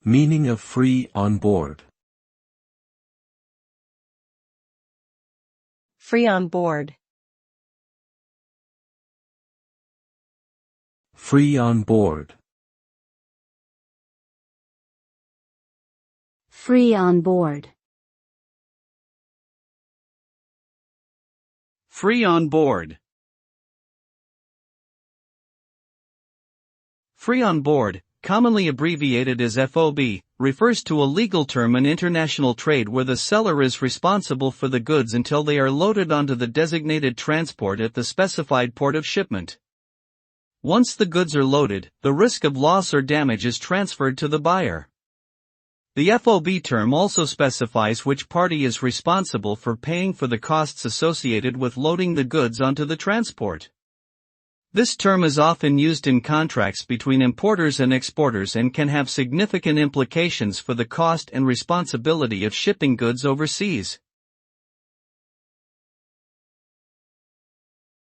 Meaning of free on board. Free on board. Free on board. Free on board. Free on board. Free on board, commonly abbreviated as FOB, refers to a legal term in international trade where the seller is responsible for the goods until they are loaded onto the designated transport at the specified port of shipment. Once the goods are loaded, the risk of loss or damage is transferred to the buyer. The FOB term also specifies which party is responsible for paying for the costs associated with loading the goods onto the transport. This term is often used in contracts between importers and exporters and can have significant implications for the cost and responsibility of shipping goods overseas.